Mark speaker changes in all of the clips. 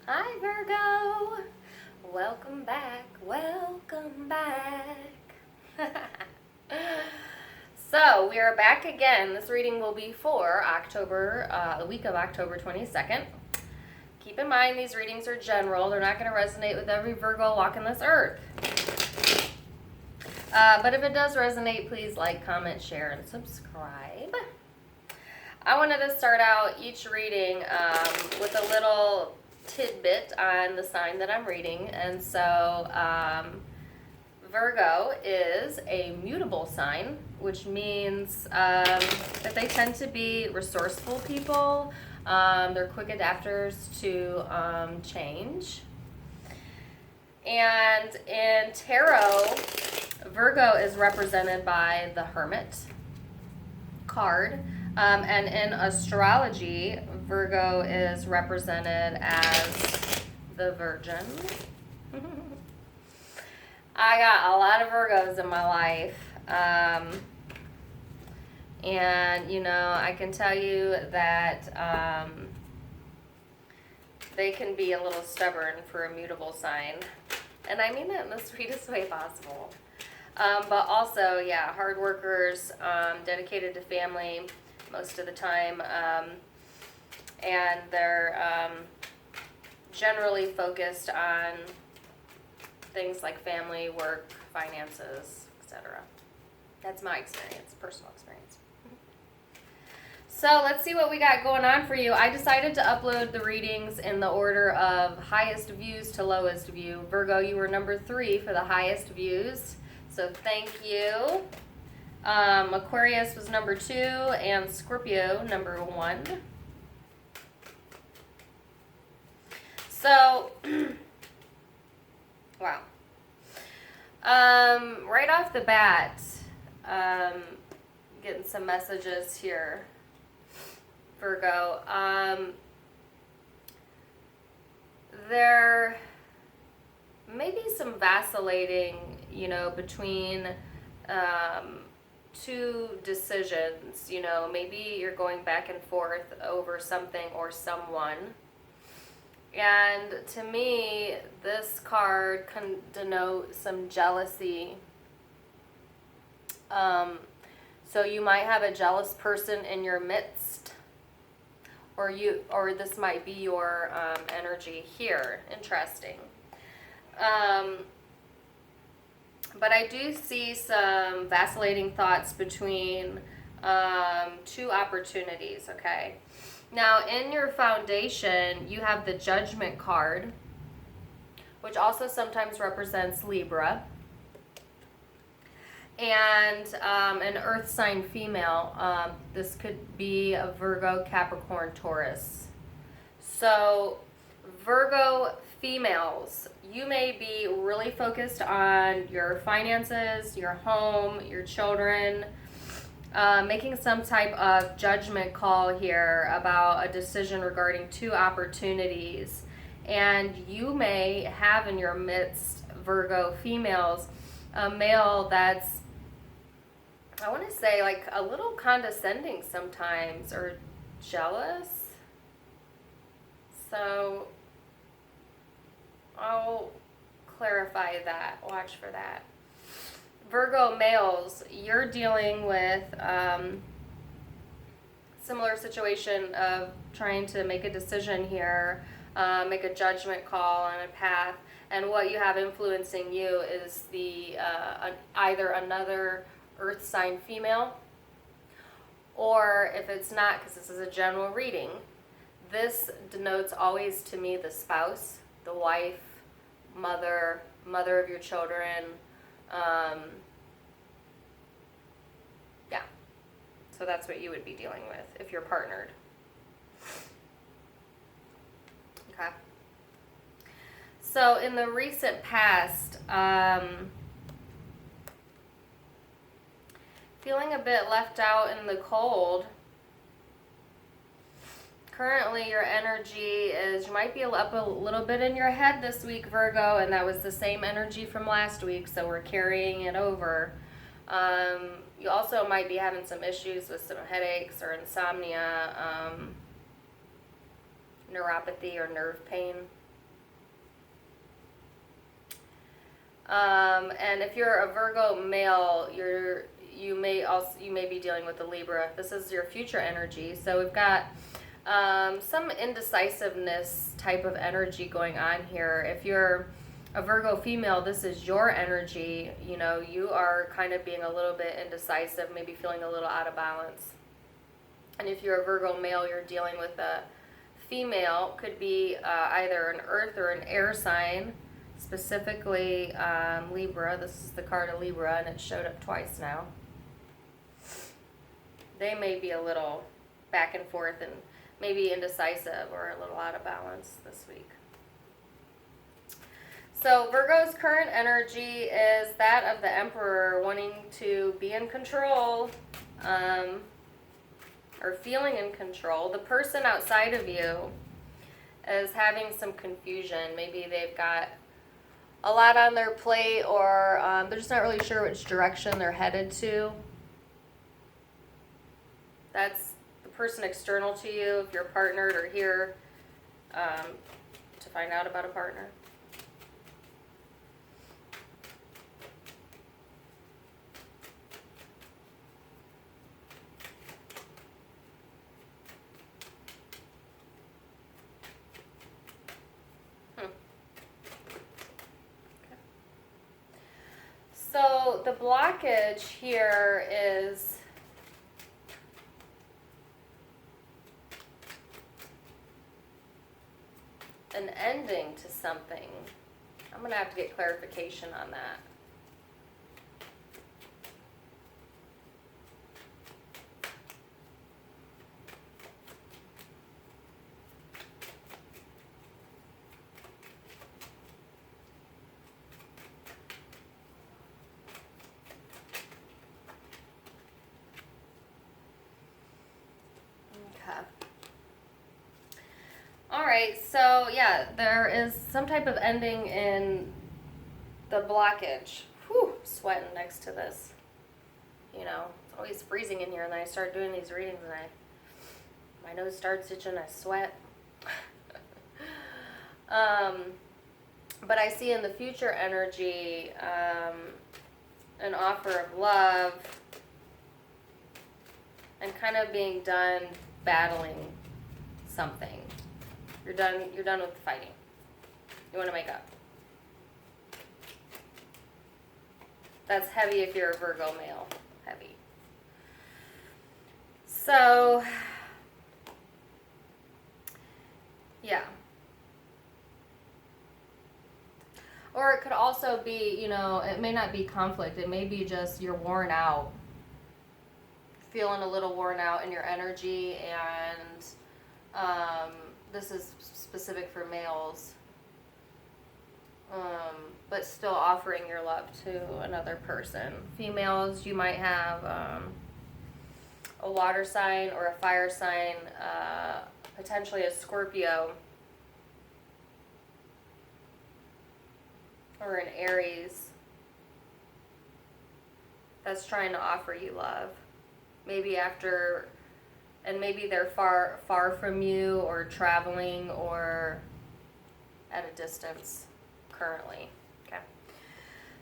Speaker 1: Hi, Virgo. Welcome back. Welcome back. So, we are back again. This reading will be for the week of October 22nd. Keep in mind, these readings are general. They're not going to resonate with every Virgo walking this earth. But if it does resonate, please like, comment, share, and subscribe. I wanted to start out each reading with a little tidbit on the sign that I'm reading. And so Virgo is a mutable sign, which means that they tend to be resourceful people. They're quick adapters to change. And in tarot, Virgo is represented by the Hermit card. And in astrology, Virgo is represented as the Virgin. I got a lot of Virgos in my life. And, I can tell you that they can be a little stubborn for a mutable sign. And I mean that in the sweetest way possible. But also, yeah, hard workers, dedicated to family most of the time, and they're generally focused on things like family, work, finances, etc. That's my experience, personal experience. So let's see what we got going on for you. I decided to upload the readings in the order of highest views to lowest view. Virgo, you were number 3 for the highest views, so thank you. Aquarius was number 2, and Scorpio number 1. So, wow. Right off the bat, getting some messages here, Virgo. There may be some vacillating, between two decisions. Maybe you're going back and forth over something or someone. And to me, this card can denote some jealousy. So you might have a jealous person in your midst, or this might be your energy here. Interesting. But I do see some vacillating thoughts between two opportunities, okay? Now, in your foundation, you have the Judgment card, which also sometimes represents Libra, and an earth sign female. This could be a Virgo, Capricorn, Taurus. So, Virgo females, you may be really focused on your finances, your home, your children, making some type of judgment call here about a decision regarding two opportunities. And you may have in your midst, Virgo females, a male that's, I want to say, like a little condescending sometimes, or jealous. So I'll clarify that. Watch for that. Virgo males, you're dealing with similar situation of trying to make a decision here, make a judgment call on a path, and what you have influencing you is the either another earth sign female, or if it's not, because this is a general reading, this denotes always to me the spouse, the wife, mother of your children. Yeah, so that's what you would be dealing with if you're partnered. Okay. So in the recent past, feeling a bit left out in the cold. Currently, your energy is, you might be up a little bit in your head this week, Virgo, and that was the same energy from last week, so we're carrying it over. You also might be having some issues with some headaches or insomnia, neuropathy or nerve pain. And if you're a Virgo male, you may be dealing with the Libra. This is your future energy. So we've got some indecisiveness type of energy going on here. If you're a Virgo female, this is your energy. You know, you are kind of being a little bit indecisive, maybe feeling a little out of balance. And if you're a Virgo male, you're dealing with a female, could be either an earth or an air sign, specifically Libra. This is the card of Libra, and it showed up twice now. They may be a little back and forth and maybe indecisive or a little out of balance this week. So Virgo's current energy is that of the Emperor, wanting to be in control, or feeling in control. The person outside of you is having some confusion. Maybe they've got a lot on their plate, or they're just not really sure which direction they're headed to. That's the person external to you. If you're partnered or here to find out about a partner. So the blockage here is an ending to something. I'm going to have to get clarification on that. Alright, so yeah, there is some type of ending in the blockage. Whew, sweating next to this. You know, it's always freezing in here, and then I start doing these readings and my nose starts itching, I sweat. But I see in the future energy an offer of love and kind of being done battling something. You're done with fighting. You want to make up. That's heavy if you're a Virgo male. Heavy. So, yeah. Or it could also be, you know, it may not be conflict. It may be just you're worn out. Feeling a little worn out in your energy, and this is specific for males, but still offering your love to another person. Females, you might have a water sign or a fire sign, potentially a Scorpio or an Aries that's trying to offer you love. Maybe after... And maybe they're far from you, or traveling, or at a distance currently. Okay.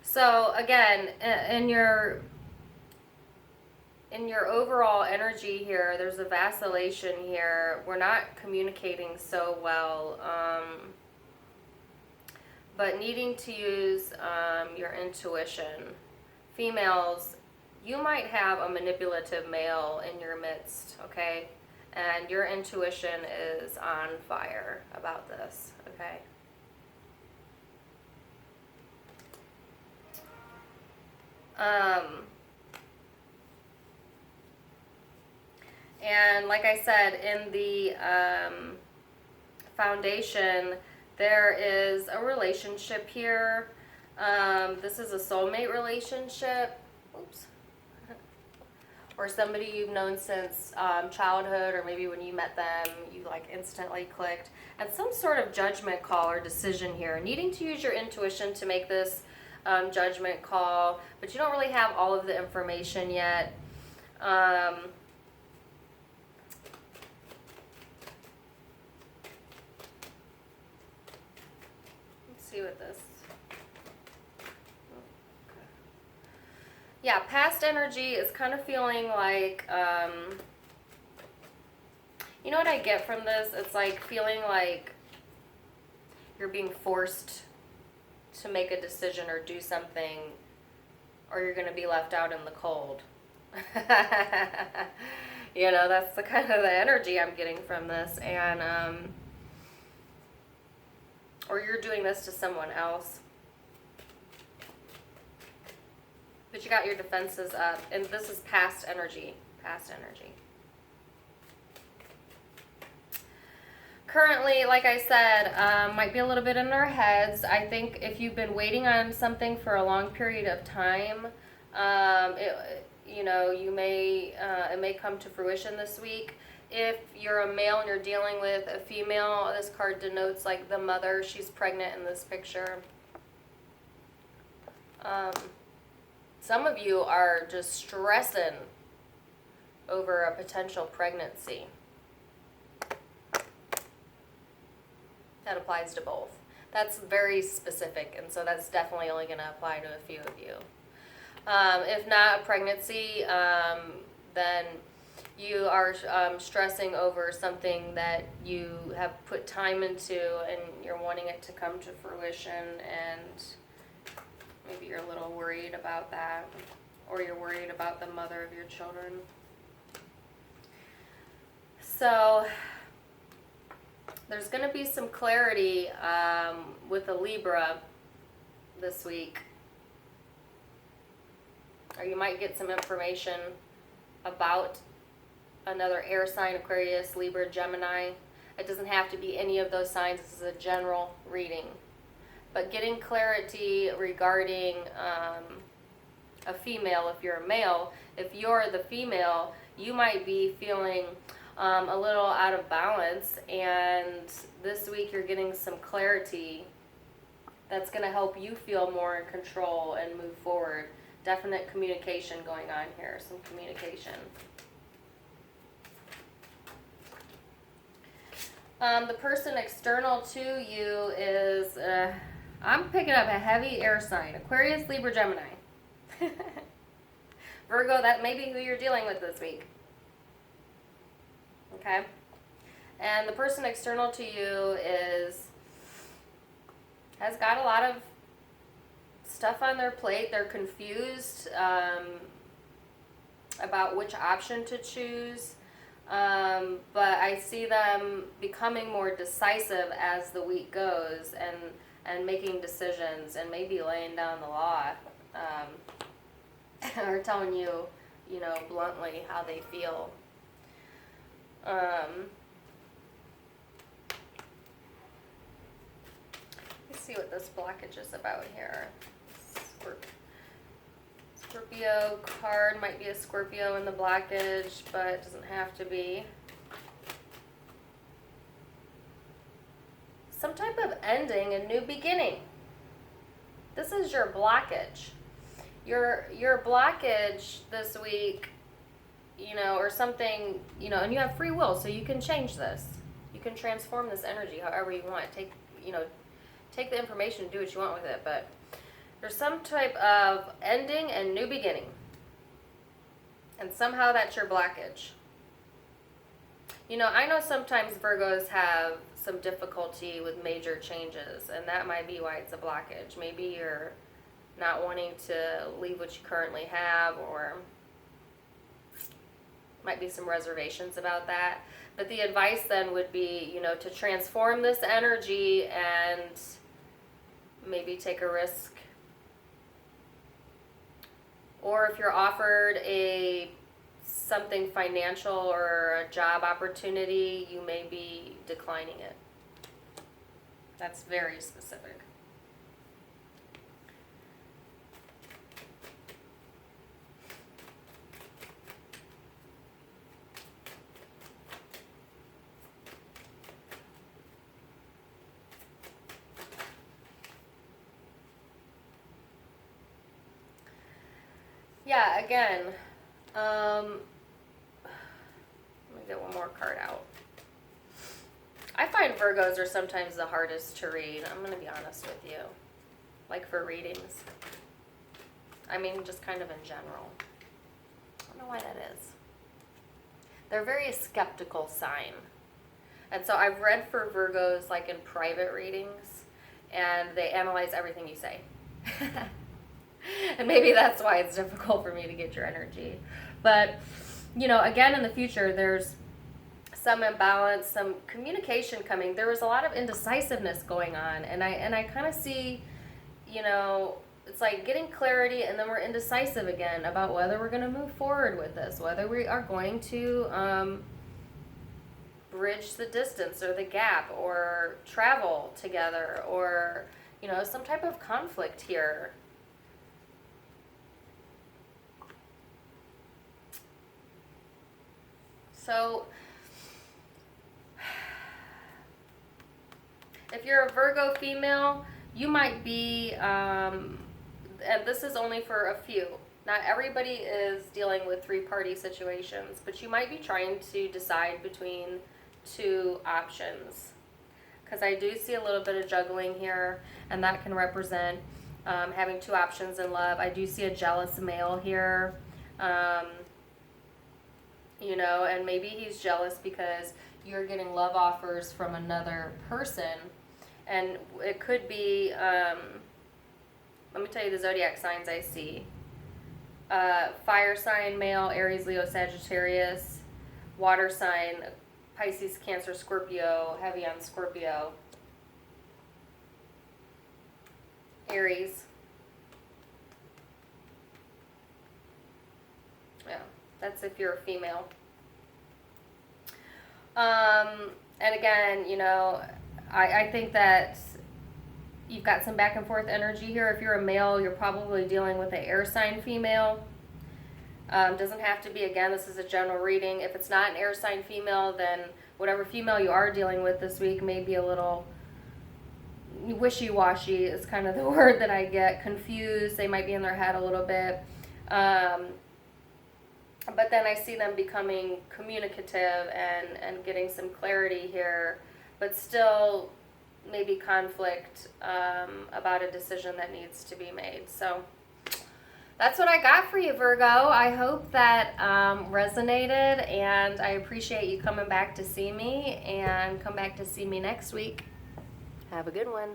Speaker 1: So again, in your overall energy here, there's a vacillation here. We're not communicating so well, but needing to use your intuition. Females, you might have a manipulative male in your midst, okay? And your intuition is on fire about this, okay? And like I said, in the foundation, there is a relationship here. This is a soulmate relationship. Oops. Or somebody you've known since childhood, or maybe when you met them, you like instantly clicked. And some sort of judgment call or decision here. Needing to use your intuition to make this judgment call, but you don't really have all of the information yet. Let's see what this... Yeah, past energy is kind of feeling like, you know what I get from this? It's like feeling like you're being forced to make a decision or do something, or you're going to be left out in the cold. You know, that's the kind of the energy I'm getting from this. And, or you're doing this to someone else. But you got your defenses up, and this is past energy. Past energy. Currently, like I said, might be a little bit in our heads. I think if you've been waiting on something for a long period of time, you know, you may it may come to fruition this week. If you're a male and you're dealing with a female, this card denotes like the mother. She's pregnant in this picture. Some of you are just stressing over a potential pregnancy. That applies to both. That's very specific, and so that's definitely only going to apply to a few of you. If not a pregnancy, then you are stressing over something that you have put time into and you're wanting it to come to fruition, and maybe you're a little worried about that, or you're worried about the mother of your children. So there's going to be some clarity with a Libra this week. Or you might get some information about another air sign, Aquarius, Libra, Gemini. It doesn't have to be any of those signs. This is a general reading. But getting clarity regarding a female, if you're a male, if you're the female, you might be feeling a little out of balance, and this week you're getting some clarity that's going to help you feel more in control and move forward. Definite communication going on here, some communication. The person external to you is, I'm picking up a heavy air sign, Aquarius, Libra, Gemini. Virgo, that may be who you're dealing with this week. Okay? And the person external to you has got a lot of stuff on their plate. They're confused about which option to choose. But I see them becoming more decisive as the week goes, and making decisions, and maybe laying down the law, or telling you, you know, bluntly how they feel. Let's see what this blockage is about here. Scorpio card, might be a Scorpio in the blockage, but it doesn't have to be. Some type of ending and new beginning. This is your blockage. Your blockage this week, you know, or something, you know, and you have free will, so you can change this. You can transform this energy however you want. Take the information and do what you want with it, but there's some type of ending and new beginning. And somehow that's your blockage. You know, I know sometimes Virgos have some difficulty with major changes, and that might be why it's a blockage. Maybe you're not wanting to leave what you currently have, or might be some reservations about that. But the advice then would be, you know, to transform this energy and maybe take a risk. Or if you're offered something financial or a job opportunity, you may be declining it. That's very specific. Yeah, again, let me get one more card out. I find Virgos are sometimes the hardest to read. I'm going to be honest with you. Like for readings. I mean, just kind of in general. I don't know why that is. They're very skeptical sign. And so I've read for Virgos like in private readings, and they analyze everything you say. And maybe that's why it's difficult for me to get your energy. But, again, in the future, there's some imbalance, some communication coming. There was a lot of indecisiveness going on, and I kind of see, it's like getting clarity, and then we're indecisive again about whether we're going to move forward with this, whether we are going to bridge the distance or the gap, or travel together, or some type of conflict here. So if you're a Virgo female, you might be, and this is only for a few, not everybody is dealing with three-party situations, but you might be trying to decide between two options, because I do see a little bit of juggling here, and that can represent having two options in love. I do see a jealous male here, and maybe he's jealous because you're getting love offers from another person, and it could be, let me tell you the zodiac signs I see. Fire sign male, Aries, Leo, Sagittarius. Water sign, Pisces, Cancer, Scorpio, heavy on Scorpio. Aries. Yeah, that's if you're a female. And again, I think that you've got some back and forth energy here. If you're a male, you're probably dealing with an air sign female. Doesn't have to be, again, this is a general reading. If it's not an air sign female, then whatever female you are dealing with this week may be a little wishy-washy is kind of the word that I get. Confused, they might be in their head a little bit. But then I see them becoming communicative and getting some clarity here, but still maybe conflict about a decision that needs to be made. So that's what I got for you, Virgo. I hope that resonated, and I appreciate you coming back to see me, and come back to see me next week. Have a good one.